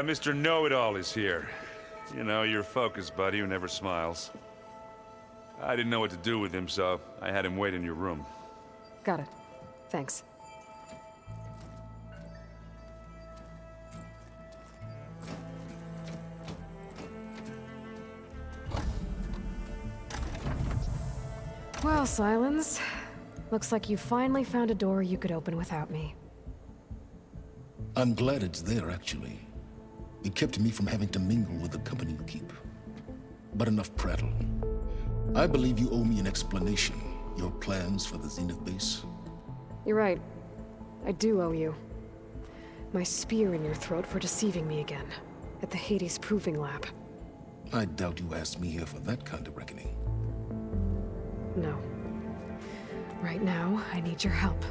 Mr. Know-It-All is here. You know, your focus buddy who never smiles. I didn't know what to do with him, so I had him wait in your room. Got it. Thanks. Well, Silence. Looks like you finally found a door you could open without me. I'm glad it's there, actually. It kept me from having to mingle with the company you keep. But enough prattle. I believe you owe me an explanation. Your plans for the Zenith base? You're right. I do owe you. My spear in your throat for deceiving me again. At the Hades Proving Lab. I doubt you asked me here for that kind of reckoning. No. Right now, I need your help.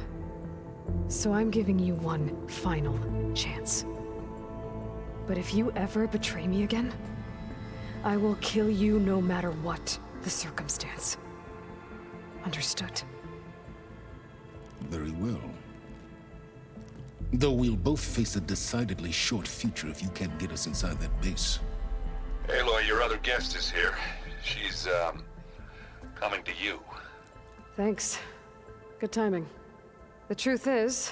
So I'm giving you one final chance. But if you ever betray me again, I will kill you no matter what the circumstance. Understood? Very well. Though we'll both face a decidedly short future if you can't get us inside that base. Aloy, your other guest is here. She's, coming to you. Thanks. Good timing. The truth is,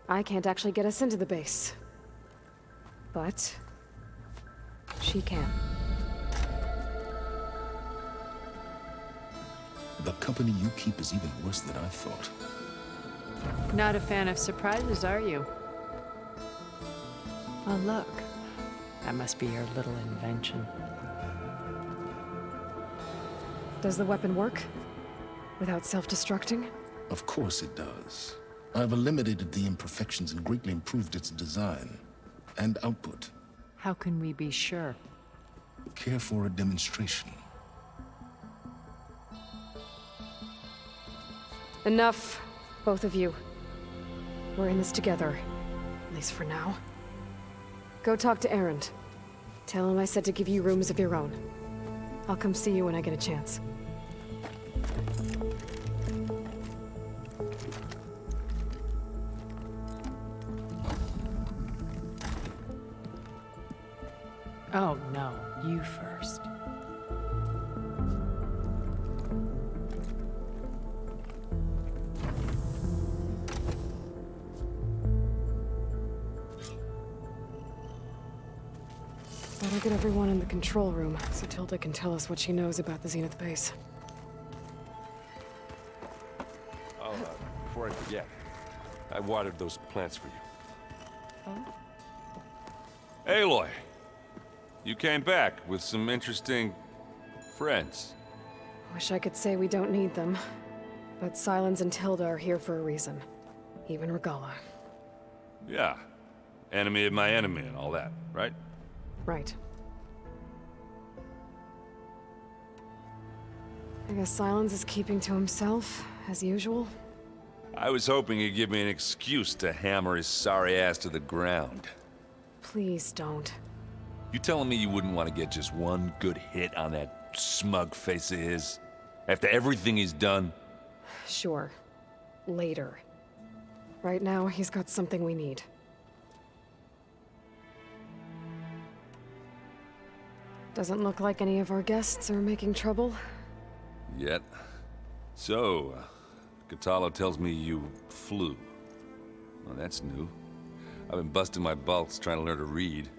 I can't actually get us into the base. But she can. The company you keep is even worse than I thought. Not a fan of surprises, are you? Oh, look. That must be your little invention. Does the weapon work? Without self-destructing? Of course it does. I've eliminated the imperfections and greatly improved its design and output. How can we be sure? Care for a demonstration? Enough, both of you. We're in this together, at least for now. Go talk to Erend. Tell him I said to give you rooms of your own. I'll come see you when I get a chance. Oh, no. You first. Better get everyone in the control room so Tilda can tell us what she knows about the Zenith base. Oh, before I forget, I watered those plants for you. Oh? Aloy, you came back with some interesting friends. Wish I could say we don't need them, but Silence and Tilda are here for a reason. Even Regalla. Yeah, enemy of my enemy and all that, right? Right. I guess Silence is keeping to himself, as usual. I was hoping he'd give me an excuse to hammer his sorry ass to the ground. Please don't. You telling me you wouldn't want to get just one good hit on that smug face of his? After everything he's done? Sure. Later. Right now, he's got something we need. Doesn't look like any of our guests are making trouble. Yet. So, Kotallo tells me you flew. Well, that's new. I've been busting my balls trying to learn to read.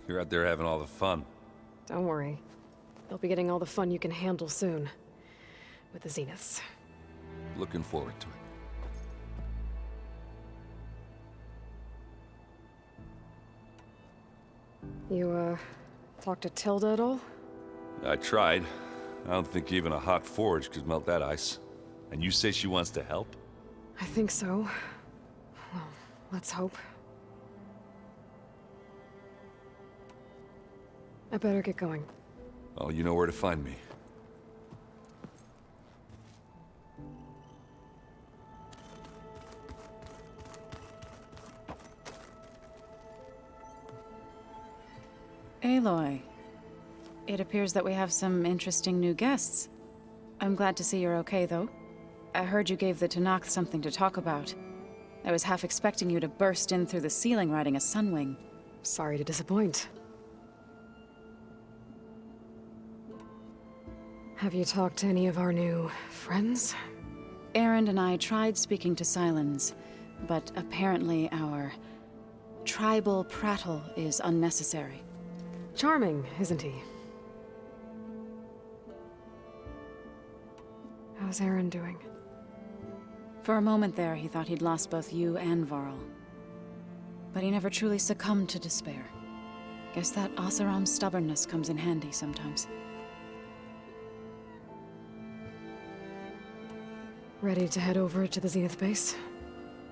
You're out there having all the fun. Don't worry. You'll be getting all the fun you can handle soon. With the Zeniths. Looking forward to it. You, talk to Tilda at all? I tried. I don't think even a hot forge could melt that ice. And you say she wants to help? I think so. Well, let's hope. I better get going. Well, you know where to find me. Aloy, it appears that we have some interesting new guests. I'm glad to see you're okay, though. I heard you gave the Tenakth something to talk about. I was half expecting you to burst in through the ceiling riding a Sunwing. Sorry to disappoint. Have you talked to any of our new friends? Erend and I tried speaking to Sylens, but apparently our tribal prattle is unnecessary. Charming, isn't he? How's Aaron doing? For a moment there, he thought he'd lost both you and Varl. But he never truly succumbed to despair. Guess that Oseram's stubbornness comes in handy sometimes. Ready to head over to the Zenith base?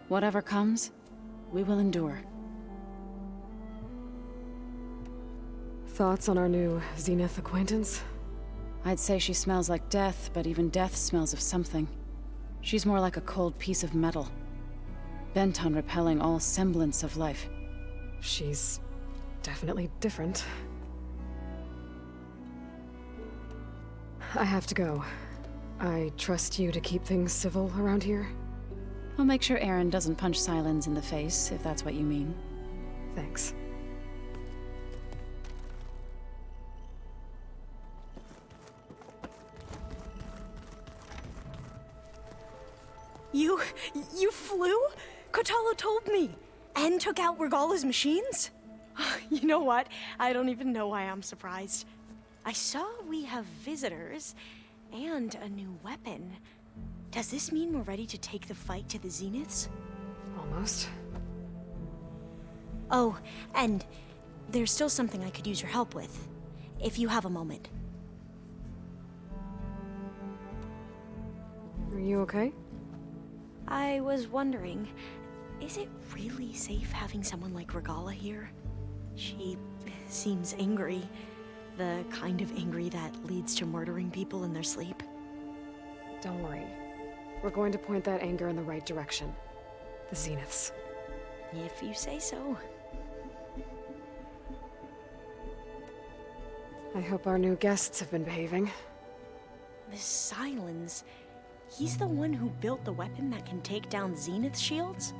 Whatever comes, we will endure. Thoughts on our new Zenith acquaintance? I'd say she smells like death, but even death smells of something. She's more like a cold piece of metal, bent on repelling all semblance of life. She's definitely different. I have to go. I trust you to keep things civil around here? I'll make sure Erend doesn't punch Sylens in the face, if that's what you mean. Thanks. You flew? Kotallo told me. And took out Regalla's machines? You know what? I don't even know why I'm surprised. I saw we have visitors and a new weapon. Does this mean we're ready to take the fight to the Zeniths? Almost. Oh, and there's still something I could use your help with, if you have a moment. Are you okay? I was wondering, is it really safe having someone like Regalla here? She seems angry. The kind of angry that leads to murdering people in their sleep. Don't worry. We're going to point that anger in the right direction. The Zeniths. If you say so. I hope our new guests have been behaving. This Sylens, he's the one who built the weapon that can take down Zenith shields?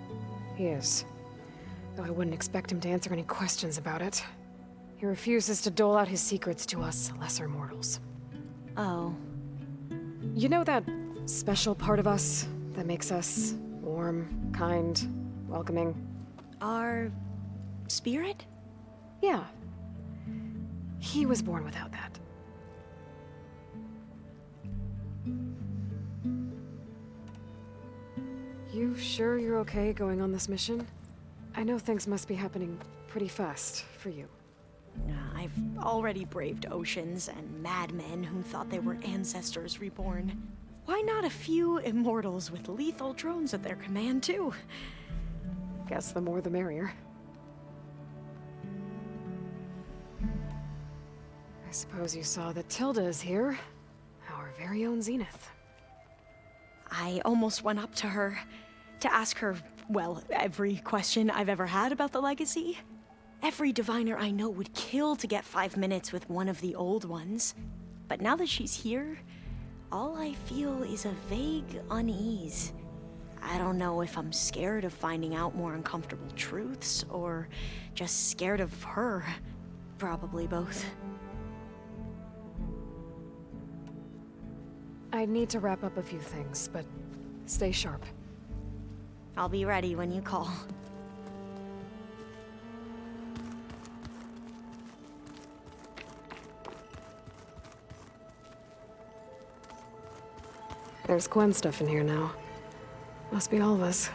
He is. Though I wouldn't expect him to answer any questions about it. He refuses to dole out his secrets to us lesser mortals. Oh. You know that special part of us that makes us warm, kind, welcoming? Our spirit? Yeah. He was born without that. You sure you're okay going on this mission? I know things must be happening pretty fast for you. I've already braved oceans and madmen who thought they were ancestors reborn. Why not a few immortals with lethal drones at their command, too? Guess the more the merrier. I suppose you saw that Tilda is here. Our very own Zenith. I almost went up to her to ask her, well, every question I've ever had about the legacy. Every diviner I know would kill to get 5 minutes with one of the old ones. But now that she's here, all I feel is a vague unease. I don't know if I'm scared of finding out more uncomfortable truths, or just scared of her. Probably both. I need to wrap up a few things, but stay sharp. I'll be ready when you call. There's Gwen stuff in here now. Must be all of us.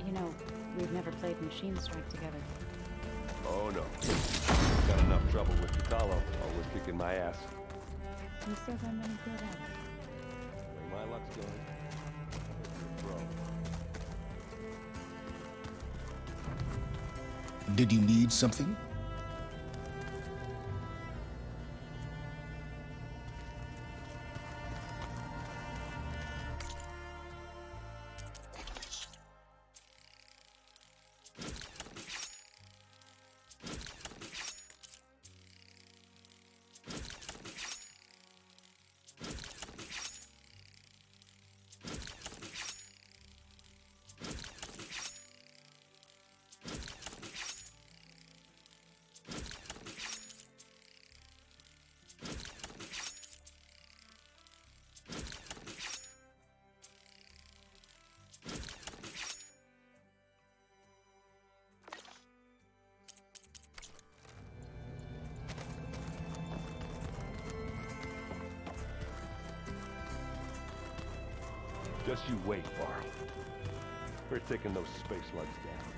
You know, we've never played Machine Strike together. Oh no. Got enough trouble with Kotallo, always kicking my ass. You still haven't been good at it. The way my luck's going, bro. Did you need something? Just you wait, Varl. We're taking those space slugs down.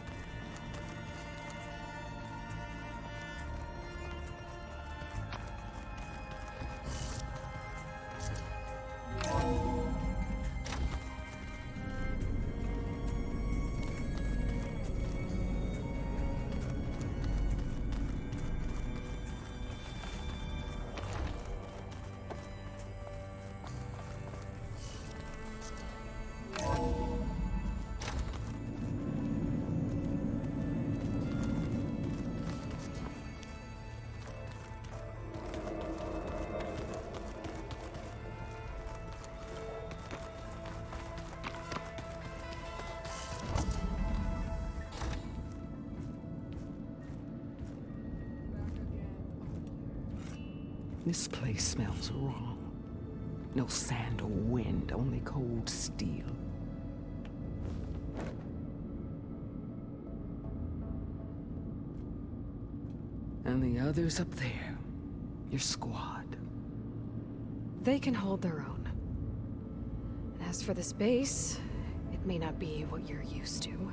This place smells wrong. No sand or wind, only cold steel. And the others up there, your squad. They can hold their own. And as for this base, it may not be what you're used to.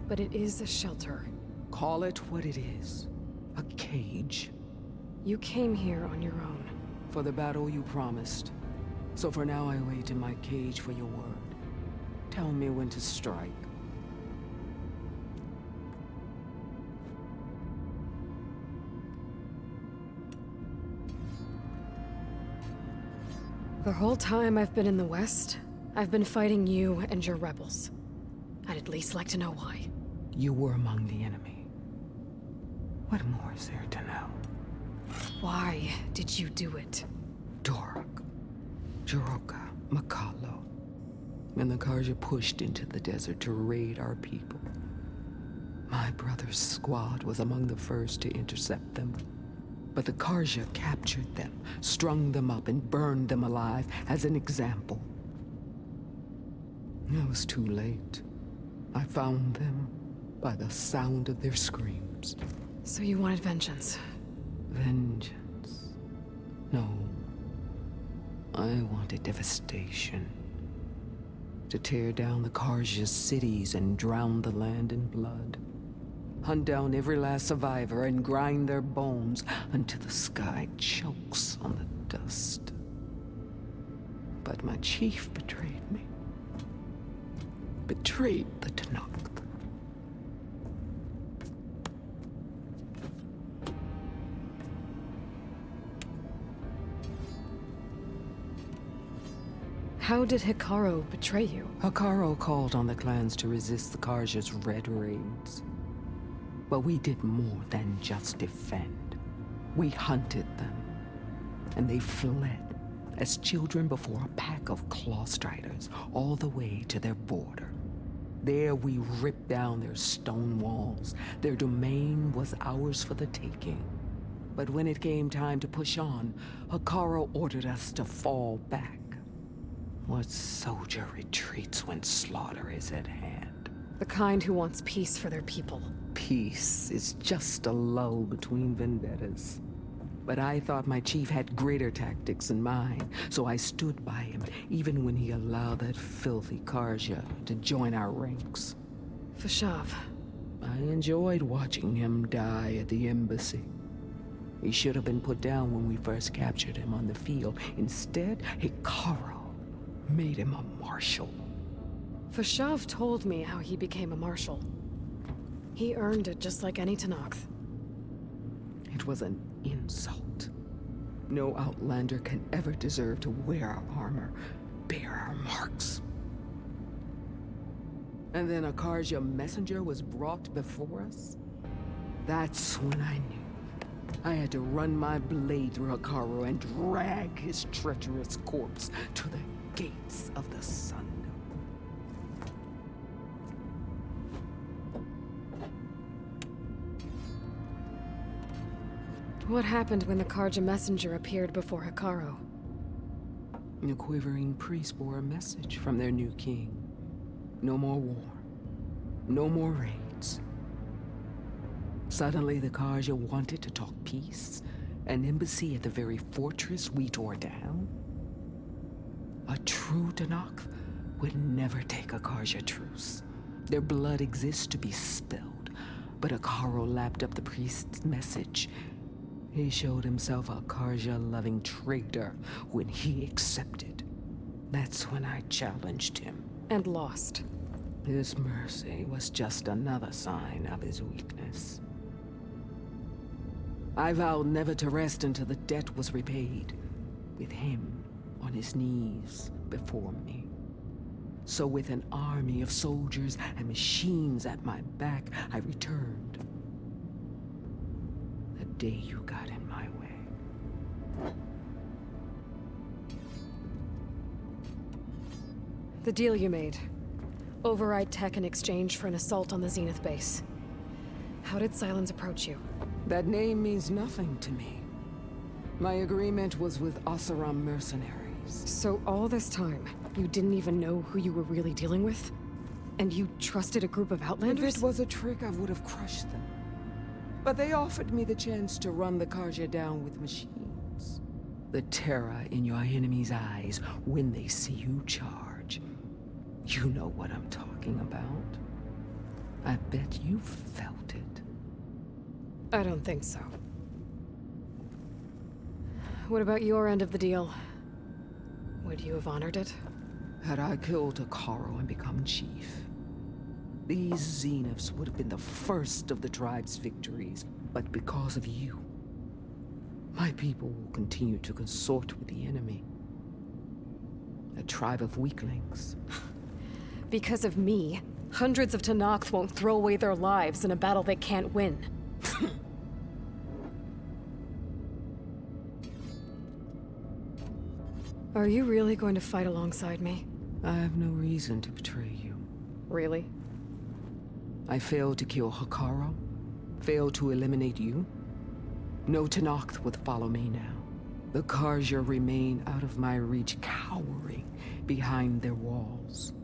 But it is a shelter. Call it what it is. A cage. You came here on your own. For the battle you promised. So for now I wait in my cage for your word. Tell me when to strike. The whole time I've been in the West, I've been fighting you and your rebels. I'd at least like to know why. You were among the enemy. What more is there to know? Why did you do it? Dorok, Jiroka, Makalo, and the Karja pushed into the desert to raid our people. My brother's squad was among the first to intercept them. But the Karja captured them, strung them up, and burned them alive as an example. It was too late. I found them by the sound of their screams. So you wanted vengeance? Vengeance? No. I wanted devastation. To tear down the Karja's cities and drown the land in blood. Hunt down every last survivor and grind their bones until the sky chokes on the dust. But my chief betrayed me. Betrayed the Tenakth. How did Hikaru betray you? Hikaru called on the clans to resist the Karja's red raids. But we did more than just defend. We hunted them. And they fled, as children before a pack of Clawstriders, all the way to their border. There we ripped down their stone walls. Their domain was ours for the taking. But when it came time to push on, Hikaru ordered us to fall back. What soldier retreats when slaughter is at hand? The kind who wants peace for their people. Peace is just a lull between vendettas. But I thought my chief had greater tactics than mine, so I stood by him, even when he allowed that filthy Karja to join our ranks. Fashav. I enjoyed watching him die at the embassy. He should have been put down when we first captured him on the field. Instead, Hikaru made him a marshal. Fashav told me how he became a marshal. He earned it just like any Tenakth. It was an insult. No Outlander can ever deserve to wear our armor, bear our marks. And then a Karja messenger was brought before us? That's when I knew. I had to run my blade through Hikaru and drag his treacherous corpse to the gates of the sun. What happened when the Karja messenger appeared before Hikaru? The quivering priests bore a message from their new king. No more war. No more raids. Suddenly the Karja wanted to talk peace. An embassy at the very fortress we tore down. A true Tenakth would never take a Karja truce. Their blood exists to be spilled, but Akaro lapped up the priest's message. He showed himself a Karja-loving traitor when he accepted. That's when I challenged him. And lost. His mercy was just another sign of his weakness. I vowed never to rest until the debt was repaid, with him on his knees before me. So with an army of soldiers and machines at my back, I returned. The day you got in my way. The deal you made. Override tech in exchange for an assault on the Zenith base. How did Sylens approach you? That name means nothing to me. My agreement was with Oseram mercenaries. So all this time, you didn't even know who you were really dealing with? And you trusted a group of Outlanders? If it was a trick, I would have crushed them. But they offered me the chance to run the Karja down with machines. The terror in your enemy's eyes when they see you charge. You know what I'm talking about. I bet you felt it. I don't think so. What about your end of the deal? Would you have honored it? Had I killed Akaro and become chief, these Zeniths would have been the first of the tribe's victories. But because of you, my people will continue to consort with the enemy. A tribe of weaklings. Because of me, hundreds of Tenakth won't throw away their lives in a battle they can't win. Are you really going to fight alongside me? I have no reason to betray you. Really? I failed to kill Hakaro, failed to eliminate you. No Tenakth would follow me now. The Karja remain out of my reach, cowering behind their walls.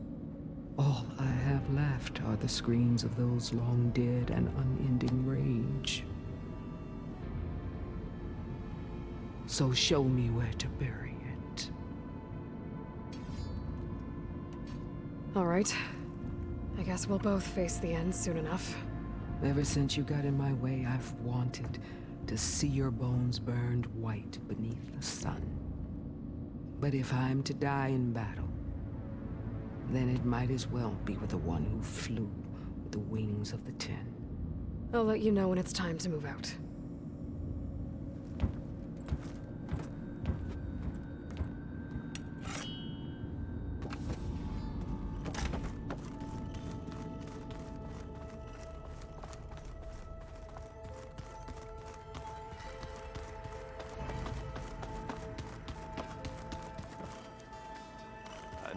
All I have left are the screams of those long dead and unending rage. So show me where to bury it. All right. I guess we'll both face the end soon enough. Ever since you got in my way, I've wanted to see your bones burned white beneath the sun. But if I'm to die in battle, then it might as well be with the one who flew with the wings of the Ten. I'll let you know when it's time to move out.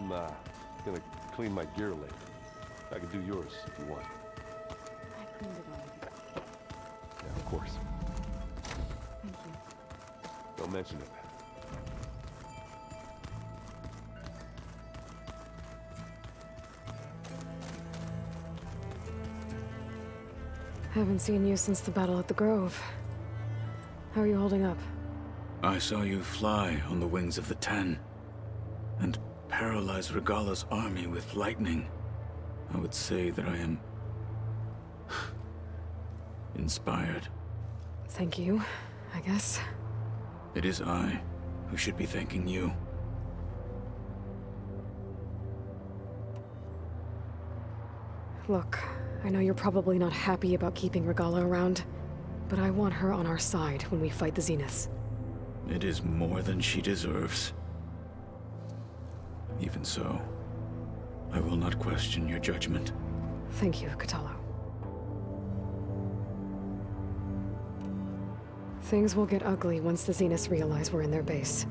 I'm gonna clean my gear later. I can do yours if you want. I cleaned it already. Yeah, of course. Thank you. Don't mention it. Haven't seen you since the battle at the Grove. How are you holding up? I saw you fly on the wings of the Ten, and paralyze Regalla's army with lightning. I would say that I am inspired. Thank you, I guess. It is I who should be thanking you. Look, I know you're probably not happy about keeping Regalla around, but I want her on our side when we fight the Zeniths. It is more than she deserves. Even so, I will not question your judgment. Thank you, Kotallo. Things will get ugly once the Zeniths realize we're in their base.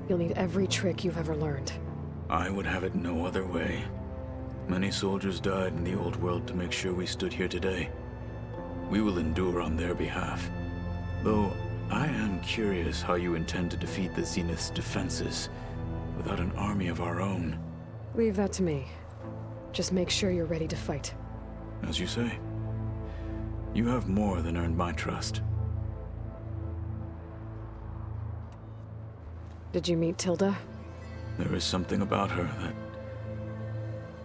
You'll need every trick you've ever learned. I would have it no other way. Many soldiers died in the old world to make sure we stood here today. We will endure on their behalf. Though, I am curious how you intend to defeat the Zenith's defenses without an army of our own. Leave that to me. Just make sure you're ready to fight. As you say. You have more than earned my trust. Did you meet Tilda? There is something about her that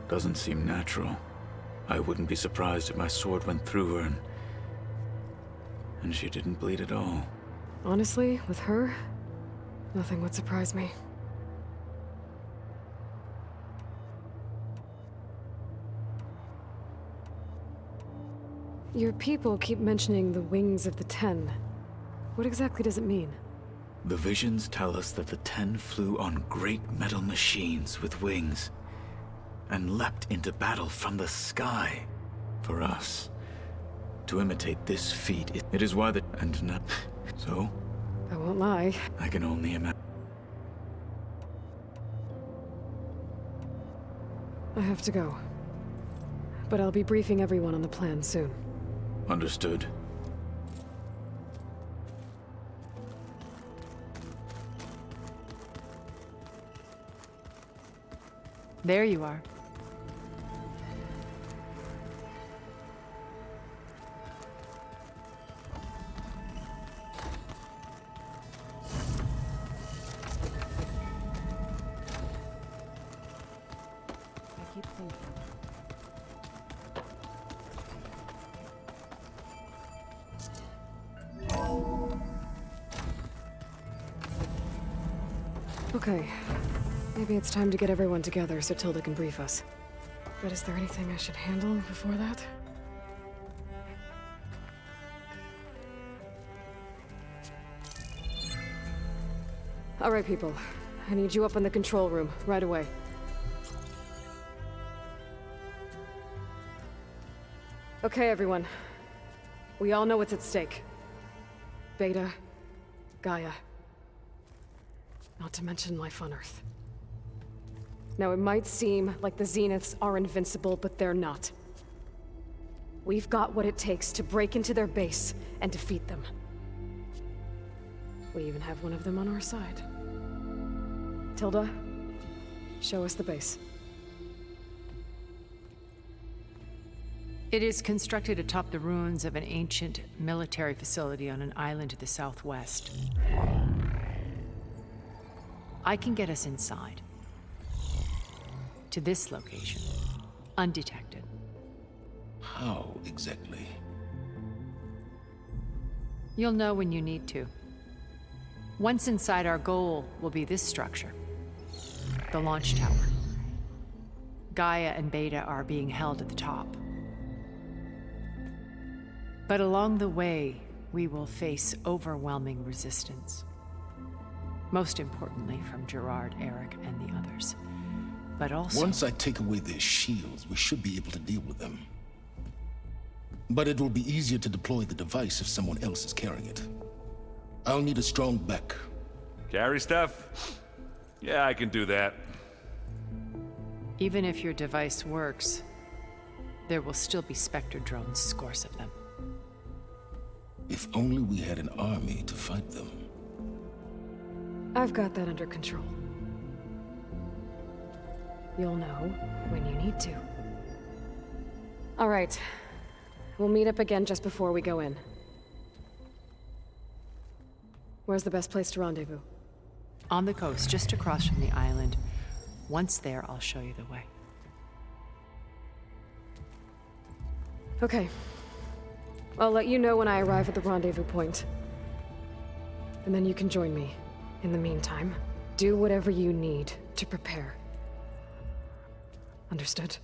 Doesn't seem natural. I wouldn't be surprised if my sword went through her and she didn't bleed at all. Honestly, with her, nothing would surprise me. Your people keep mentioning the wings of the Ten. What exactly does it mean? The visions tell us that the Ten flew on great metal machines with wings and leapt into battle from the sky. For us, to imitate this feat, it is why the... and not... So? I won't lie. I can only imagine. I have to go. But I'll be briefing everyone on the plan soon. Understood. There you are. I keep thinking. Okay. Maybe it's time to get everyone together so Tilda can brief us. But is there anything I should handle before that? All right, people. I need you up in the control room, right away. Okay, everyone. We all know what's at stake. Beta, Gaia. Not to mention life on Earth. Now, it might seem like the Zeniths are invincible, but they're not. We've got what it takes to break into their base and defeat them. We even have one of them on our side. Tilda, show us the base. It is constructed atop the ruins of an ancient military facility on an island to the southwest. I can get us inside. To this location, undetected. How exactly? You'll know when you need to. Once inside, our goal will be this structure. The launch tower. Gaia and Beta are being held at the top. But along the way, we will face overwhelming resistance. Most importantly, from Gerard, Eric, and the others. But also... Once I take away their shields, we should be able to deal with them. But it will be easier to deploy the device if someone else is carrying it. I'll need a strong back. Carry stuff? Yeah, I can do that. Even if your device works, there will still be Spectre drones, scores of them. If only we had an army to fight them. I've got that under control. You'll know when you need to. All right. We'll meet up again just before we go in. Where's the best place to rendezvous? On the coast, just across from the island. Once there, I'll show you the way. Okay. I'll let you know when I arrive at the rendezvous point. And then you can join me. In the meantime, do whatever you need to prepare. Understood?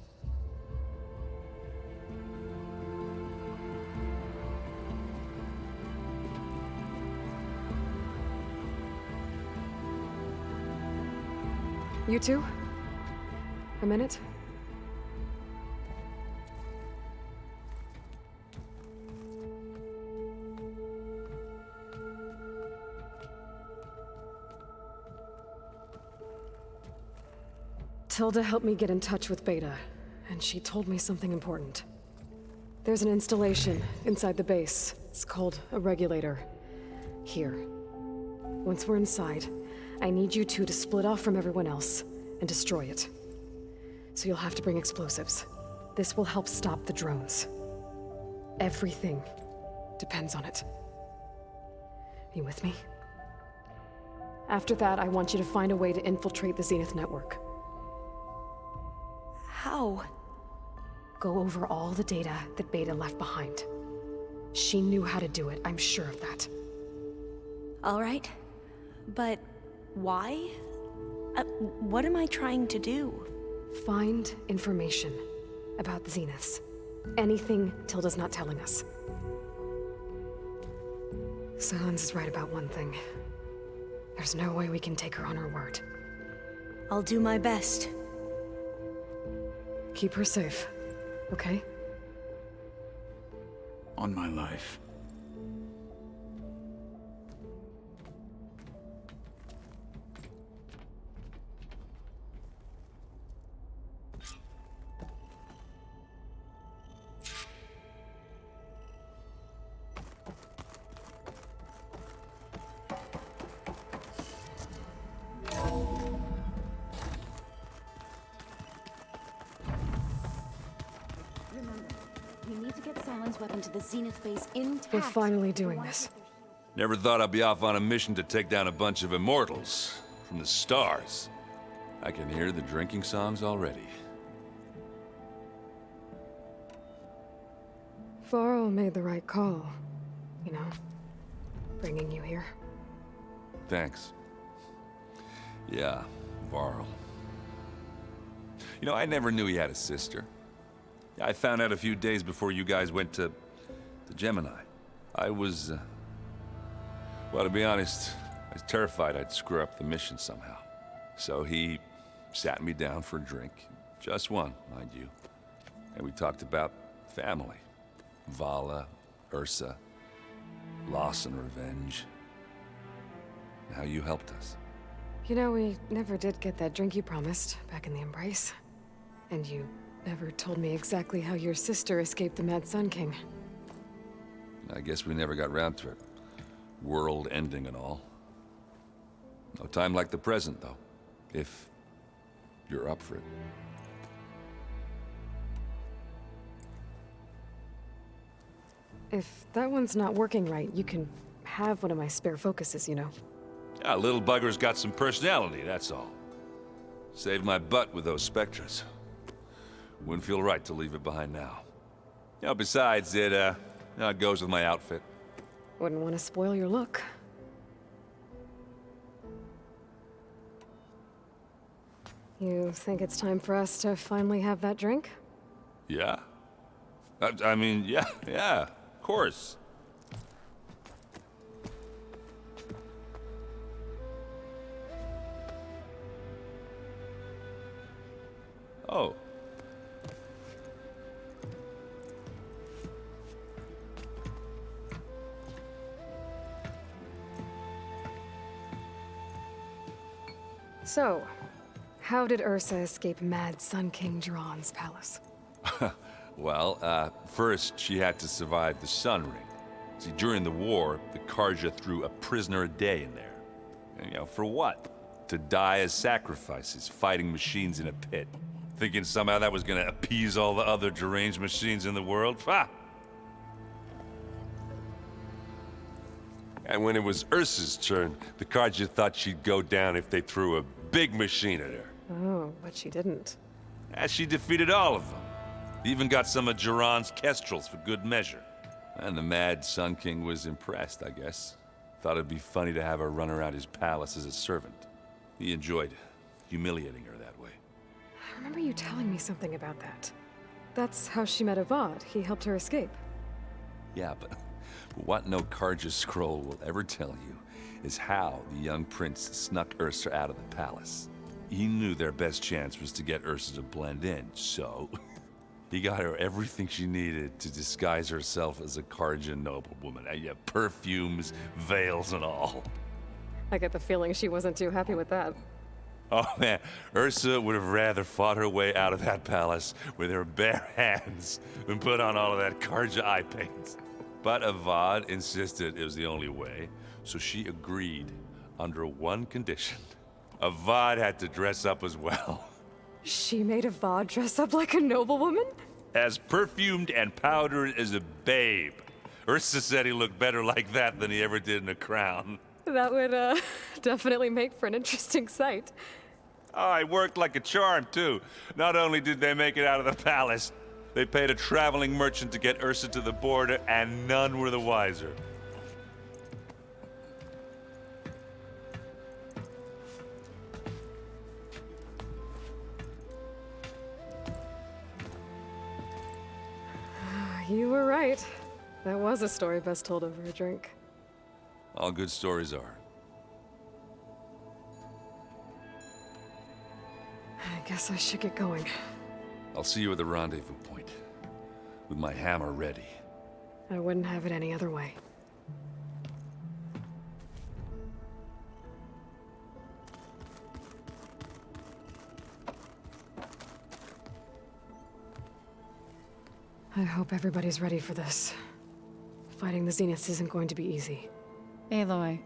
You two? A minute? Tilda helped me get in touch with Beta, and she told me something important. There's an installation inside the base. It's called a regulator. Here. Once we're inside, I need you two to split off from everyone else and destroy it. So you'll have to bring explosives. This will help stop the drones. Everything depends on it. You with me? After that, I want you to find a way to infiltrate the Zenith network. How? Go over all the data that Beta left behind. She knew how to do it, I'm sure of that. All right. But why? What am I trying to do? Find information about the Zeniths. Anything Tilda's not telling us. Silence is right about one thing. There's no way we can take her on her word. I'll do my best. Keep her safe, okay? On my life. Remember, we need to get Silent's weapon to the Zenith base intact. We're finally doing this. Never thought I'd be off on a mission to take down a bunch of immortals from the stars. I can hear the drinking songs already. Varl made the right call. You know, bringing you here. Thanks. Yeah, Varl. You know, I never knew he had a sister. I found out a few days before you guys went to Gemini. I was, well, to be honest, I was terrified I'd screw up the mission somehow. So he sat me down for a drink. Just one, mind you. And we talked about family. Vala, Ursa, loss and revenge. And how you helped us. You know, we never did get that drink you promised back in the Embrace. And you never told me exactly how your sister escaped the Mad Sun King. I guess we never got round to it. World ending and all. No time like the present, though. If you're up for it. If that one's not working right, you can have one of my spare focuses, you know. Yeah, little bugger's got some personality, that's all. Saved my butt with those Spectres. Wouldn't feel right to leave it behind now. You know, besides, it goes with my outfit. Wouldn't want to spoil your look. You think it's time for us to finally have that drink? Yeah? I mean, yeah, of course. Oh. So, how did Ursa escape Mad Sun King Duran's palace? Well, first she had to survive the Sun Ring. See, during the war, the Carja threw a prisoner a day in there. And, you know, for what? To die as sacrifices, fighting machines in a pit. Thinking somehow that was gonna appease all the other deranged machines in the world? Ha! And when it was Ursa's turn, the Carja thought she'd go down if they threw a big machine at her. Oh, but she didn't. And she defeated all of them. Even got some of Duran's Kestrels for good measure. And the Mad Sun King was impressed, I guess. Thought it'd be funny to have her run around his palace as a servant. He enjoyed humiliating her that way. I remember you telling me something about that. That's how she met Avad. He helped her escape. Yeah, but what no Carja scroll will ever tell you is how the young prince snuck Ursa out of the palace. He knew their best chance was to get Ursa to blend in, so he got her everything she needed to disguise herself as a Carja noblewoman. Yeah, perfumes, veils, and all. I get the feeling she wasn't too happy with that. Oh man, Ursa would have rather fought her way out of that palace with her bare hands than put on all of that Carja eye paint. But Avad insisted it was the only way, so she agreed under one condition. Avad had to dress up as well. She made Avad dress up like a noblewoman? As perfumed and powdered as a babe. Ursa said he looked better like that than he ever did in a crown. That would, definitely make for an interesting sight. Oh, it worked like a charm, too. Not only did they make it out of the palace, they paid a traveling merchant to get Ursa to the border, and none were the wiser. You were right. That was a story best told over a drink. All good stories are. I guess I should get going. I'll see you at the rendezvous point, with my hammer ready. I wouldn't have it any other way. I hope everybody's ready for this. Fighting the Zeniths isn't going to be easy. Aloy,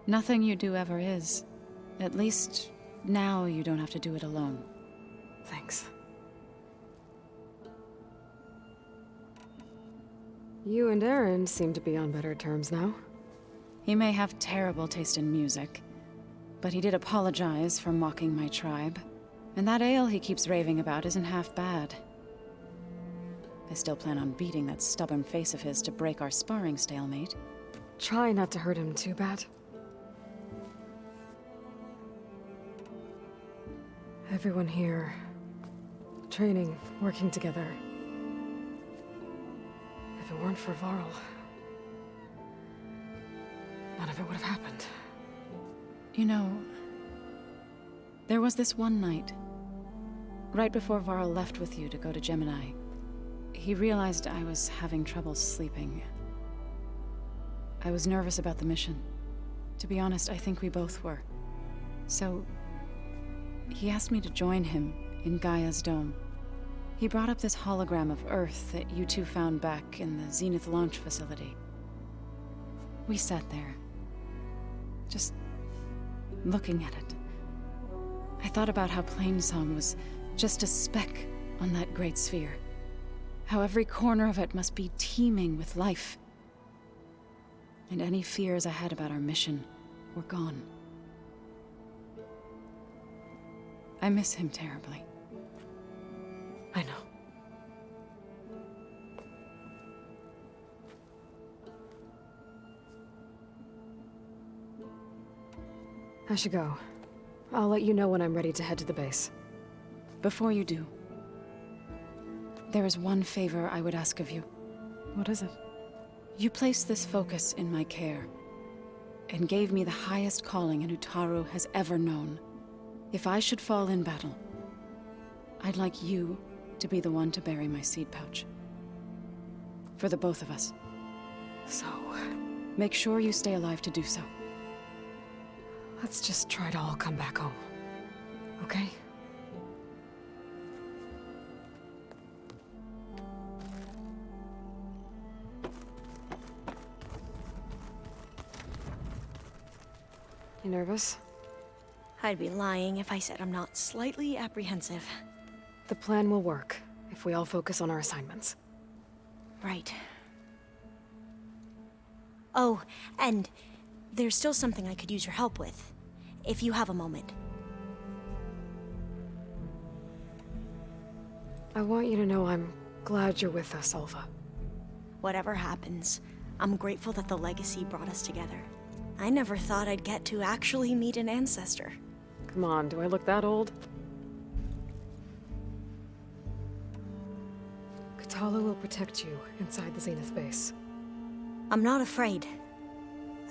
nothing you do ever is. At least, now you don't have to do it alone. Thanks. You and Aaron seem to be on better terms now. He may have terrible taste in music, but he did apologize for mocking my tribe. And that ale he keeps raving about isn't half bad. I still plan on beating that stubborn face of his to break our sparring stalemate. Try not to hurt him too bad. Everyone here, training, working together. If it weren't for Varl, none of it would have happened. You know, there was this one night, right before Varl left with you to go to Gemini. He realized I was having trouble sleeping. I was nervous about the mission. To be honest, I think we both were. So, he asked me to join him in Gaia's dome. He brought up this hologram of Earth that you two found back in the Zenith launch facility. We sat there, just looking at it. I thought about how Plainsong was just a speck on that great sphere. How every corner of it must be teeming with life. And any fears I had about our mission were gone. I miss him terribly. I know. I should go. I'll let you know when I'm ready to head to the base. Before you do, there is one favor I would ask of you. What is it? You placed this focus in my care, and gave me the highest calling an Utaru has ever known. If I should fall in battle, I'd like you to be the one to bury my seed pouch. For the both of us. So, make sure you stay alive to do so. let's just try to all come back home. Okay? You nervous? I'd be lying if I said I'm not slightly apprehensive. The plan will work if we all focus on our assignments. Right. Oh, and there's still something I could use your help with, if you have a moment. I want you to know I'm glad you're with us, Alva. Whatever happens, I'm grateful that the legacy brought us together. I never thought I'd get to actually meet an ancestor. Come on, do I look that old? Kotallo will protect you inside the Zenith base. I'm not afraid.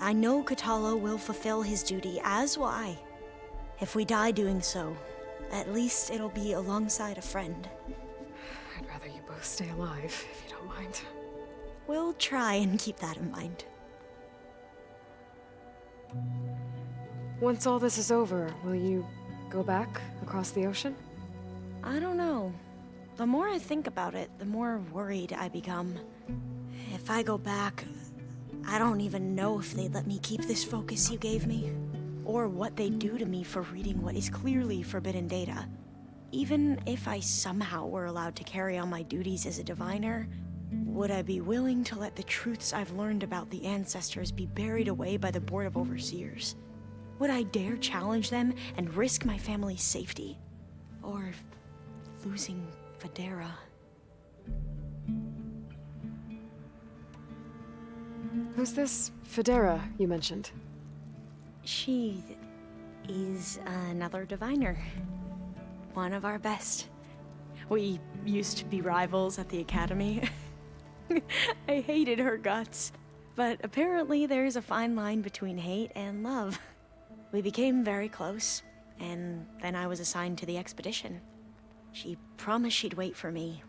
I know Kotallo will fulfill his duty, as will I. If we die doing so, at least it'll be alongside a friend. I'd rather you both stay alive, if you don't mind. We'll try and keep that in mind. Once all this is over, will you go back across the ocean? I don't know. The more I think about it, the more worried I become. If I go back, I don't even know if they'd let me keep this focus you gave me, or what they'd do to me for reading what is clearly forbidden data. Even if I somehow were allowed to carry on my duties as a diviner, would I be willing to let the truths I've learned about the ancestors be buried away by the Board of Overseers? Would I dare challenge them and risk my family's safety? Or losing Federa? Who's this Federa you mentioned? She is another diviner. One of our best. We used to be rivals at the academy. I hated her guts. But apparently there's a fine line between hate and love. We became very close, and then I was assigned to the expedition. She promised she'd wait for me,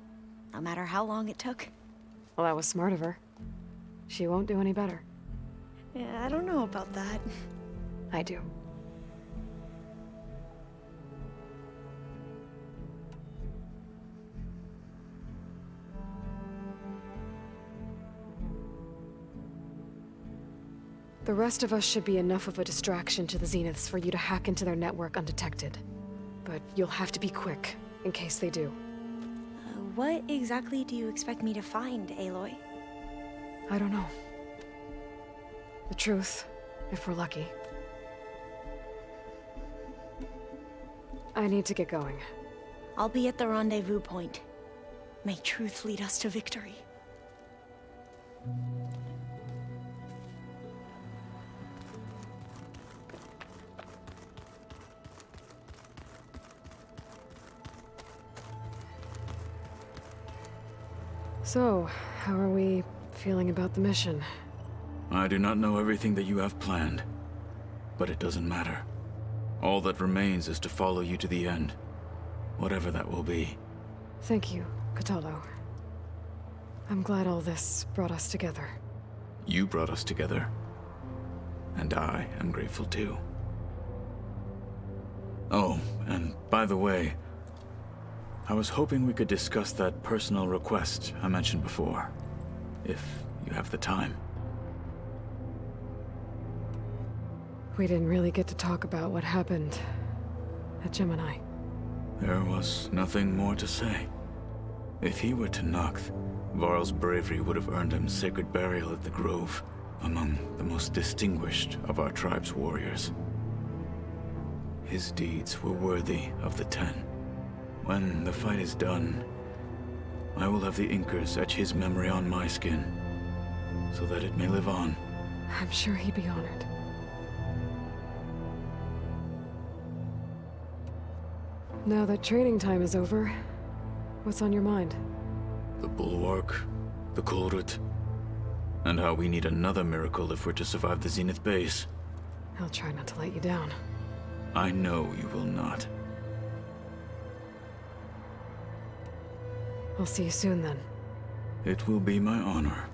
no matter how long it took. Well, that was smart of her. She won't do any better. Yeah, I don't know about that. I do. The rest of us should be enough of a distraction to the Zeniths for you to hack into their network undetected. But you'll have to be quick, in case they do. What exactly do you expect me to find, Aloy? I don't know. The truth, if we're lucky. I need to get going. I'll be at the rendezvous point. May truth lead us to victory. So, how are we feeling about the mission? I do not know everything that you have planned, but it doesn't matter. All that remains is to follow you to the end, whatever that will be. Thank you, Kotallo. I'm glad all this brought us together. You brought us together, and I am grateful too. Oh, and by the way, I was hoping we could discuss that personal request I mentioned before, if you have the time. We didn't really get to talk about what happened at Gemini. There was nothing more to say. If he were to Noct, Varl's bravery would have earned him sacred burial at the Grove, among the most distinguished of our tribe's warriors. His deeds were worthy of the Ten. When the fight is done, I will have the Inkers etch his memory on my skin, so that it may live on. I'm sure he'd be honored. Now that training time is over, what's on your mind? The Bulwark, the Kulrut, and how we need another miracle if we're to survive the Zenith base. I'll try not to let you down. I know you will not. I'll see you soon then. It will be my honor.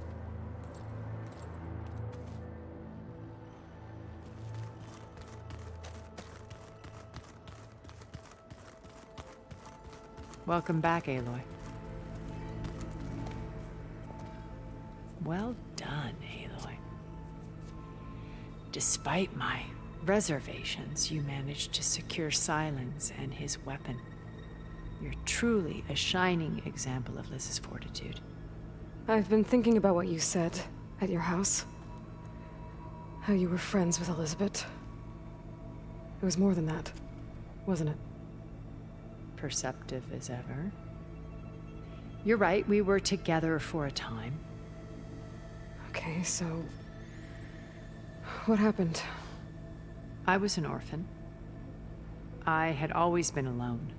Welcome back, Aloy. Well done, Aloy. Despite my reservations, you managed to secure Sylens and his weapon. You're truly a shining example of Liz's fortitude. I've been thinking about what you said at your house. How you were friends with Elizabeth. It was more than that, wasn't it? Perceptive as ever. You're right, we were together for a time. Okay, so... what happened? I was an orphan. I had always been alone.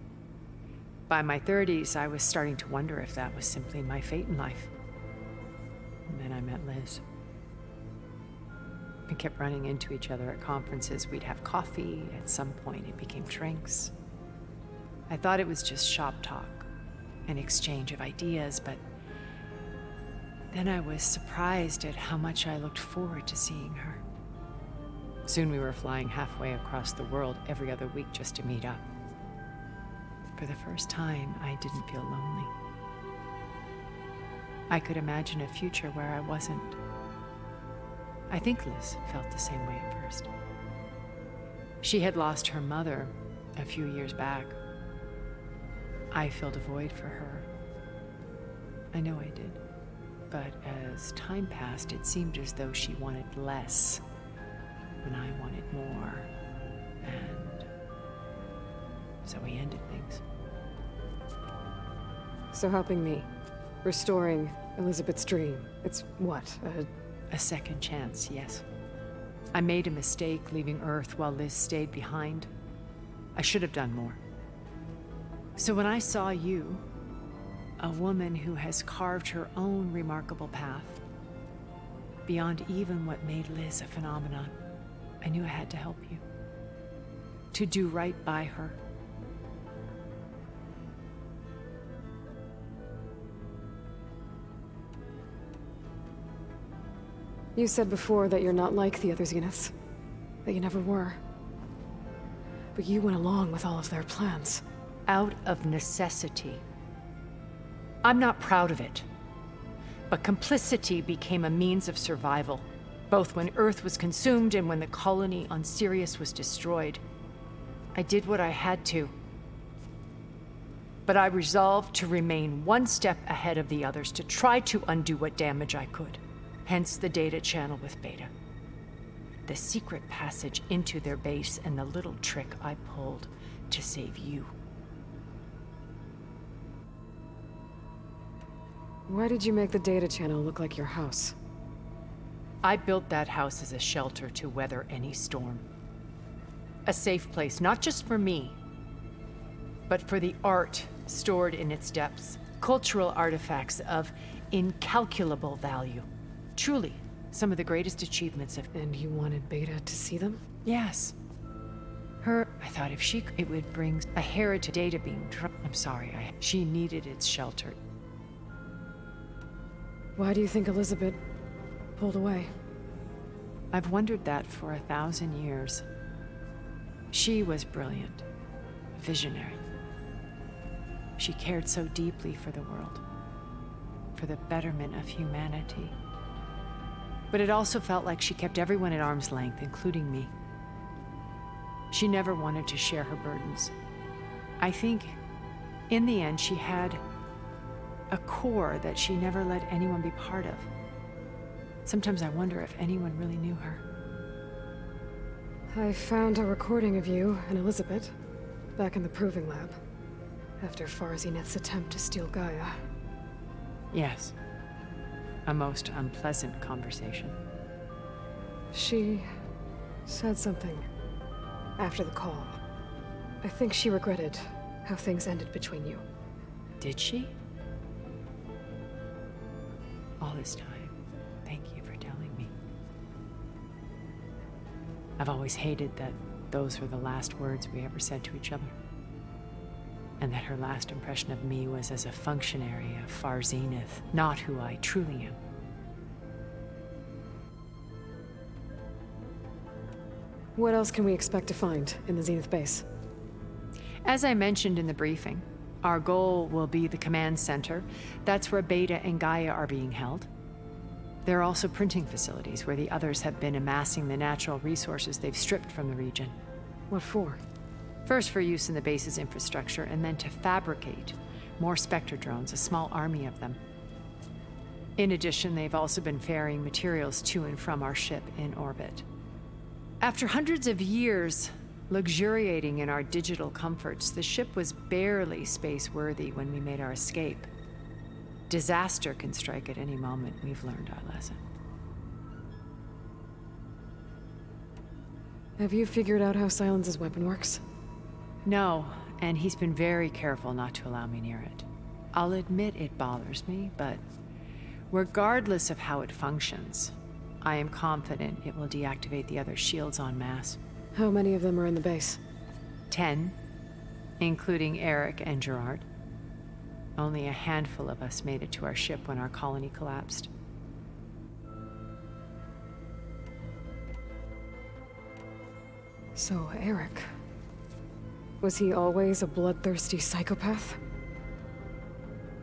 By my 30s, I was starting to wonder if that was simply my fate in life. And then I met Liz. We kept running into each other at conferences. We'd have coffee. At some point, it became drinks. I thought it was just shop talk, an exchange of ideas, but then I was surprised at how much I looked forward to seeing her. Soon we were flying halfway across the world every other week just to meet up. For the first time, I didn't feel lonely. I could imagine a future where I wasn't. I think Liz felt the same way at first. She had lost her mother a few years back. I filled a void for her. I know I did. But as time passed, it seemed as though she wanted less, when I wanted more. and so we ended things. So helping me, restoring Elizabeth's dream, it's what, A second chance, yes. I made a mistake leaving Earth while Liz stayed behind. I should have done more. So when I saw you, a woman who has carved her own remarkable path, beyond even what made Liz a phenomenon, I knew I had to help you. To do right by her. You said before that you're not like the other Zeniths. That you never were. But you went along with all of their plans. Out of necessity. I'm not proud of it. But complicity became a means of survival, both when Earth was consumed and when the colony on Sirius was destroyed. I did what I had to. But I resolved to remain one step ahead of the others, to try to undo what damage I could. Hence the data channel with Beta. The secret passage into their base and the little trick I pulled to save you. Why did you make the data channel look like your house? I built that house as a shelter to weather any storm. A safe place, not just for me, but for the art stored in its depths. Cultural artifacts of incalculable value. Truly, some of the greatest achievements of... And you wanted Beta to see them? Yes. I thought if she... It would bring a heritage data beam. I'm sorry, she needed its shelter. Why do you think Elizabeth pulled away? I've wondered that for 1,000 years. She was brilliant. Visionary. She cared so deeply for the world. For the betterment of humanity. But it also felt like she kept everyone at arm's length, including me. She never wanted to share her burdens. I think, in the end, she had a core that she never let anyone be part of. Sometimes I wonder if anyone really knew her. I found a recording of you and Elizabeth back in the Proving Lab, after Far Zenith's attempt to steal Gaia. Yes. A most unpleasant conversation. She said something after the call. I think she regretted how things ended between you. Did she? All this time, thank you for telling me. I've always hated that those were the last words we ever said to each other. And that her last impression of me was as a functionary of Far Zenith, not who I truly am. What else can we expect to find in the Zenith base? As I mentioned in the briefing, our goal will be the command center. That's where Beta and Gaia are being held. There are also printing facilities where the others have been amassing the natural resources they've stripped from the region. What for? First for use in the base's infrastructure, and then to fabricate more Spectre drones, a small army of them. In addition, they've also been ferrying materials to and from our ship in orbit. After hundreds of years luxuriating in our digital comforts, the ship was barely space-worthy when we made our escape. Disaster can strike at any moment. We've learned our lesson. Have you figured out how Silence's weapon works? No, and he's been very careful not to allow me near it. I'll admit it bothers me, but regardless of how it functions, I am confident it will deactivate the other shields en masse. How many of them are in the base? 10, including Eric and Gerard. Only a handful of us made it to our ship when our colony collapsed. So, Eric... was he always a bloodthirsty psychopath?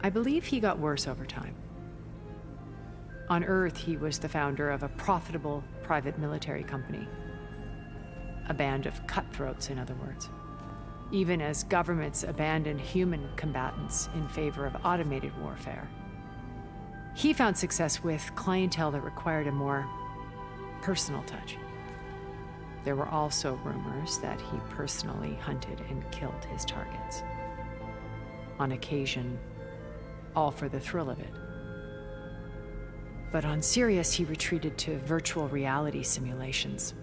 I believe he got worse over time. On Earth, he was the founder of a profitable private military company. A band of cutthroats, in other words. Even as governments abandoned human combatants in favor of automated warfare. He found success with clientele that required a more personal touch. there were also rumors that he personally hunted and killed his targets. On occasion, all for the thrill of it. But on Sirius, he retreated to virtual reality simulations.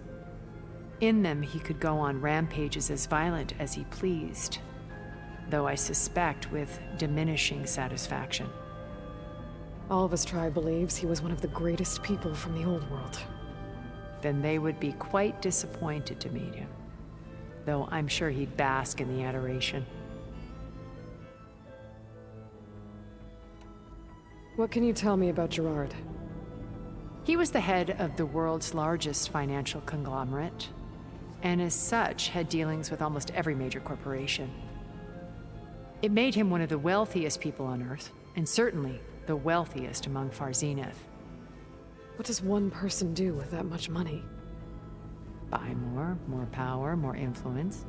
In them, he could go on rampages as violent as he pleased, though I suspect with diminishing satisfaction. All of his tribe believes he was one of the greatest people from the old world. Then they would be quite disappointed to meet him, though I'm sure he'd bask in the adoration. What can you tell me about Gerard? He was the head of the world's largest financial conglomerate, and as such had dealings with almost every major corporation. It made him one of the wealthiest people on Earth, and certainly the wealthiest among Far Zenith. What does one person do with that much money? Buy more power, more influence.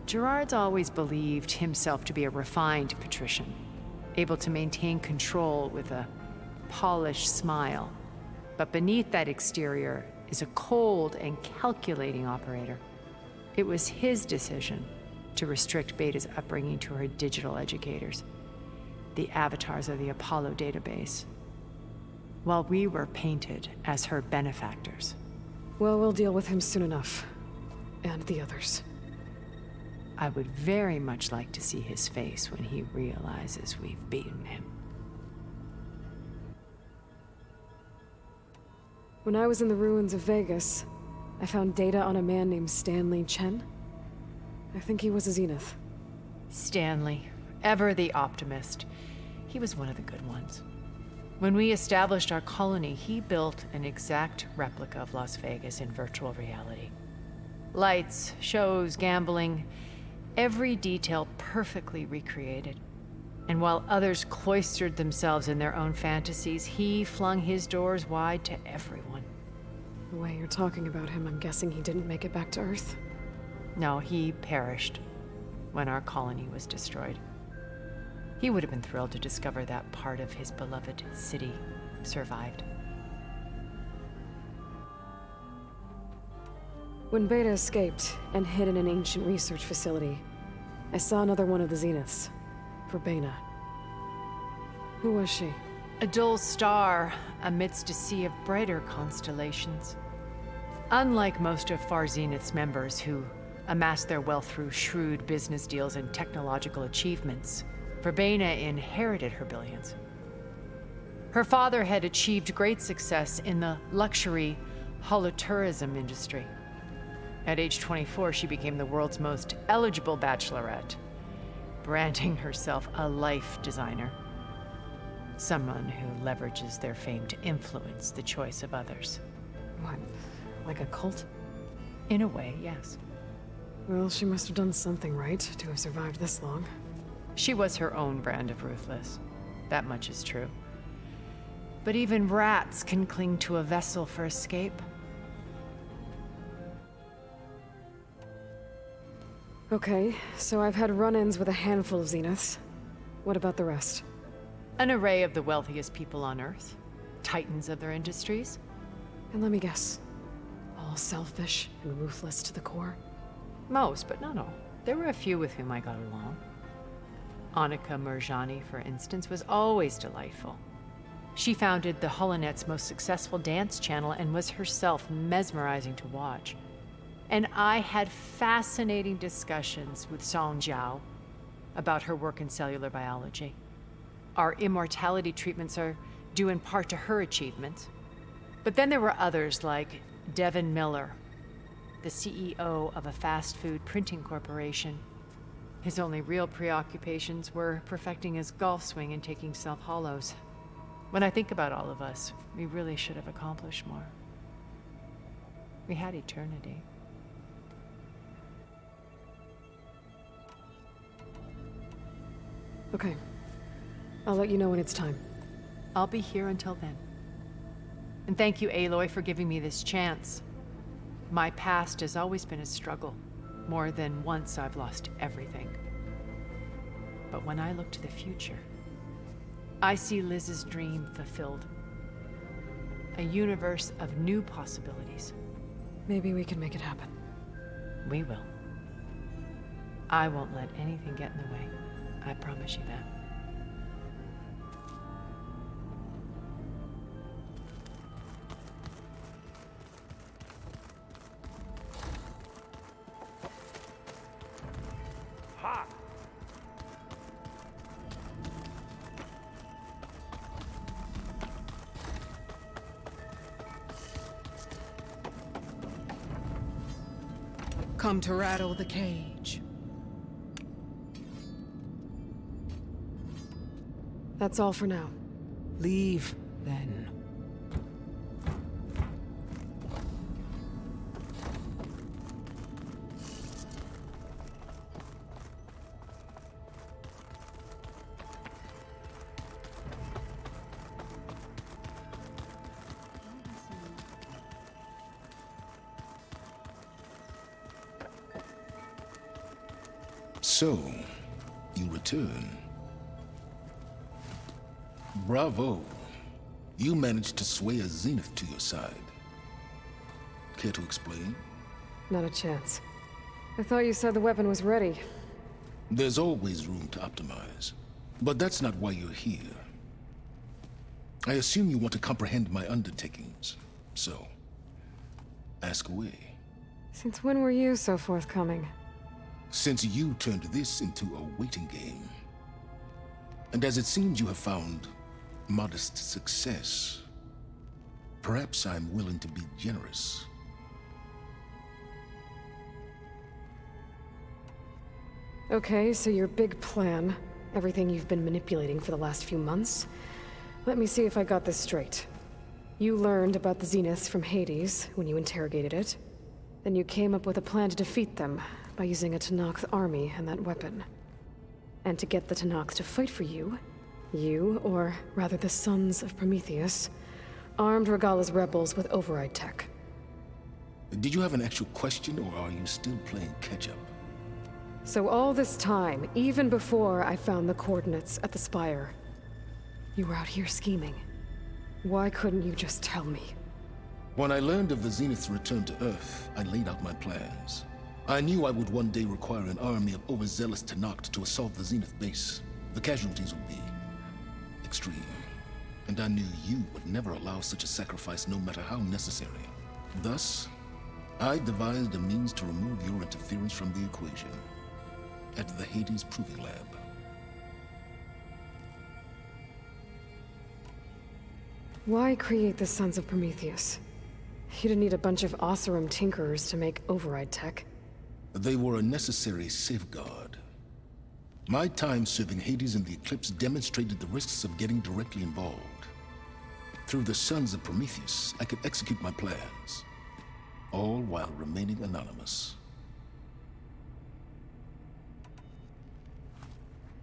Gerard's always believed himself to be a refined patrician, able to maintain control with a polished smile. But beneath that exterior is a cold and calculating operator. It was his decision to restrict Beta's upbringing to her digital educators, the avatars of the Apollo database, while we were painted as her benefactors. Well, we'll deal with him soon enough. And the others. I would very much like to see his face when he realizes we've beaten him. When I was in the ruins of Vegas, I found data on a man named Stanley Chen. I think he was a Zenith. Stanley, ever the optimist. He was one of the good ones. When we established our colony, he built an exact replica of Las Vegas in virtual reality. Lights, shows, gambling, every detail perfectly recreated. And while others cloistered themselves in their own fantasies, he flung his doors wide to everyone. The way you're talking about him, I'm guessing he didn't make it back to Earth? No, he perished when our colony was destroyed. He would have been thrilled to discover that part of his beloved city survived. When Beta escaped and hid in an ancient research facility, I saw another one of the Zeniths, Verbena. Who was she? A dull star amidst a sea of brighter constellations. Unlike most of Far Zenith's members who amassed their wealth through shrewd business deals and technological achievements, Verbena inherited her billions. Her father had achieved great success in the luxury holotourism industry. At age 24, she became the world's most eligible bachelorette, branding herself a life designer. Someone who leverages their fame to influence the choice of others. What, like a cult? In a way, yes. Well, she must have done something right to have survived this long. She was her own brand of ruthless. That much is true. But even rats can cling to a vessel for escape. Okay, so I've had run-ins with a handful of Zeniths. What about the rest? An array of the wealthiest people on Earth. Titans of their industries. And let me guess. All selfish and ruthless to the core? Most, but not all. There were a few with whom I got along. Annika Murjani, for instance, was always delightful. She founded the Holonet's most successful dance channel and was herself mesmerizing to watch. And I had fascinating discussions with Song Jiao about her work in cellular biology. Our immortality treatments are due in part to her achievements. But then there were others like Devin Miller, the CEO of a fast food printing corporation. His only real preoccupations were perfecting his golf swing and taking self-hollows. When I think about all of us, we really should have accomplished more. We had eternity. Okay. I'll let you know when it's time. I'll be here until then. And thank you, Aloy, for giving me this chance. My past has always been a struggle. More than once I've lost everything. But when I look to the future, I see Liz's dream fulfilled. A universe of new possibilities. Maybe we can make it happen. We will. I won't let anything get in the way. I promise you that. Come to rattle the cage. That's all for now. Leave, then. So, you return. Bravo. You managed to sway a Zenith to your side. Care to explain? Not a chance. I thought you said the weapon was ready. There's always room to optimize. But that's not why you're here. I assume you want to comprehend my undertakings. So, ask away. Since when were you so forthcoming? Since you turned this into a waiting game. And as it seems you have found modest success, perhaps I'm willing to be generous. Okay, so your big plan, everything you've been manipulating for the last few months. Let me see if I got this straight. You learned about the Zeniths from Hades when you interrogated it. Then you came up with a plan to defeat them by using a Tenakth army and that weapon. And to get the Tenakth to fight for you, or rather the Sons of Prometheus, armed Regalla's rebels with override tech. Did you have an actual question, or are you still playing catch-up? So all this time, even before I found the coordinates at the Spire, you were out here scheming. Why couldn't you just tell me? When I learned of the Zenith's return to Earth, I laid out my plans. I knew I would one day require an army of overzealous Tenakth to assault the Zenith base. The casualties would be extreme. And I knew you would never allow such a sacrifice, no matter how necessary. Thus, I devised a means to remove your interference from the equation at the Hades Proving Lab. Why create the Sons of Prometheus? You didn't need a bunch of Oseram tinkerers to make override tech. They were a necessary safeguard. My time serving Hades in the Eclipse demonstrated the risks of getting directly involved. Through the Sons of Prometheus, I could execute my plans, all while remaining anonymous.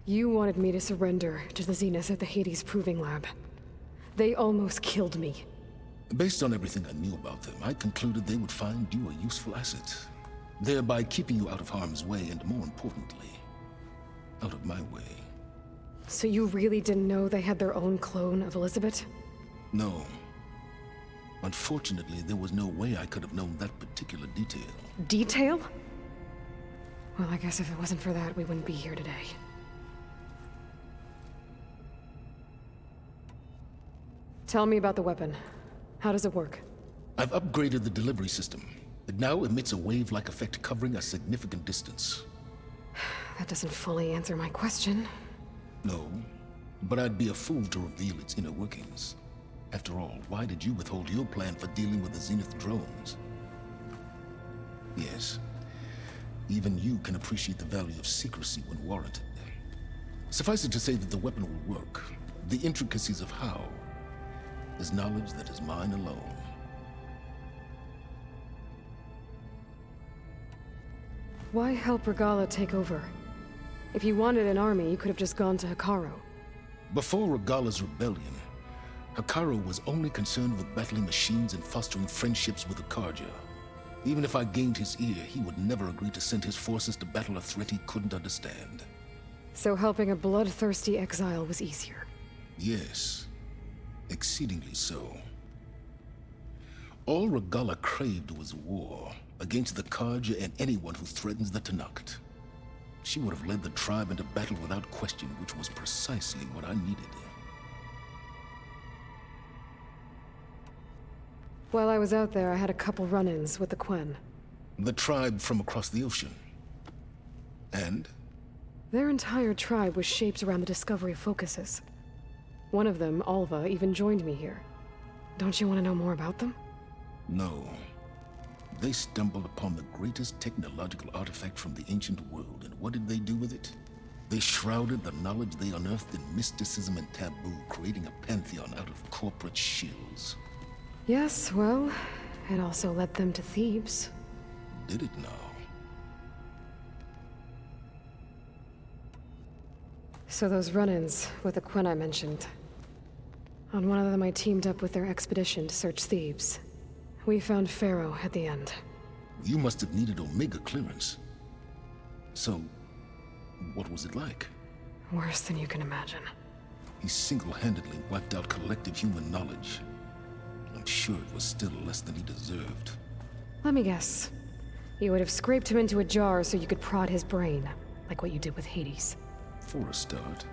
You wanted me to surrender to the Zeniths at the Hades Proving Lab. They almost killed me. Based on everything I knew about them, I concluded they would find you a useful asset, thereby keeping you out of harm's way and, more importantly, out of my way. So you really didn't know they had their own clone of Elizabeth? No. Unfortunately, there was no way I could have known that particular detail. Detail? Well, I guess if it wasn't for that, we wouldn't be here today. Tell me about the weapon. How does it work? I've upgraded the delivery system. It now emits a wave-like effect covering a significant distance. That doesn't fully answer my question. No, but I'd be a fool to reveal its inner workings. After all, why did you withhold your plan for dealing with the Zenith drones? Yes, even you can appreciate the value of secrecy when warranted. Suffice it to say that the weapon will work. The intricacies of how is knowledge that is mine alone. Why help Regalla take over? If you wanted an army, you could have just gone to Hekarro. Before Regalla's rebellion, Hekarro was only concerned with battling machines and fostering friendships with the Karja. Even if I gained his ear, he would never agree to send his forces to battle a threat he couldn't understand. So helping a bloodthirsty exile was easier. Yes, exceedingly so. All Regalla craved was war against the Carja and anyone who threatens the Tenakth. She would have led the tribe into battle without question, which was precisely what I needed. While I was out there, I had a couple run-ins with the Quen. The tribe from across the ocean. And? Their entire tribe was shaped around the discovery of focuses. One of them, Alva, even joined me here. Don't you want to know more about them? No. They stumbled upon the greatest technological artifact from the ancient world, and what did they do with it? They shrouded the knowledge they unearthed in mysticism and taboo, creating a pantheon out of corporate shills. Yes, well, it also led them to Thebes. Did it now? So those run-ins with the Quen I mentioned. On one of them I teamed up with their expedition to search Thebes. We found Pharaoh at the end. You must have needed Omega clearance. So, what was it like? Worse than you can imagine. He single-handedly wiped out collective human knowledge. I'm sure it was still less than he deserved. Let me guess. You would have scraped him into a jar so you could prod his brain, like what you did with Hades. For a start.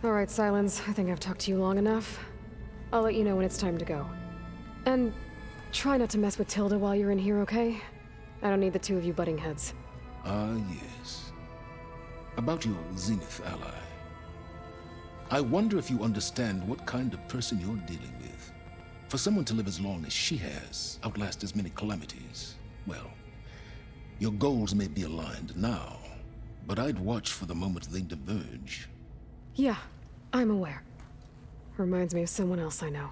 All right, Silence. I think I've talked to you long enough. I'll let you know when it's time to go. And try not to mess with Tilda while you're in here, okay? I don't need the two of you butting heads. Ah, yes. About your Zenith ally. I wonder if you understand what kind of person you're dealing with. For someone to live as long as she has, outlast as many calamities, well, your goals may be aligned now, but I'd watch for the moment they diverge. Yeah, I'm aware. Reminds me of someone else I know.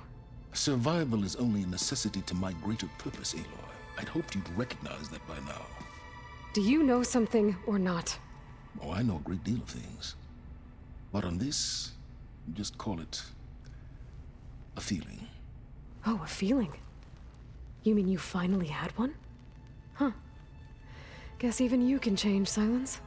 Survival is only a necessity to my greater purpose, Aloy. I'd hoped you'd recognize that by now. Do you know something or not? Oh, I know a great deal of things. But on this, just call it a feeling. Oh, a feeling? You mean you finally had one? Huh. Guess even you can change, Silence.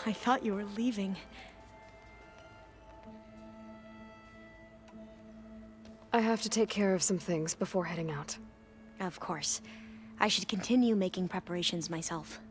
I thought you were leaving. I have to take care of some things before heading out. Of course. I should continue making preparations myself.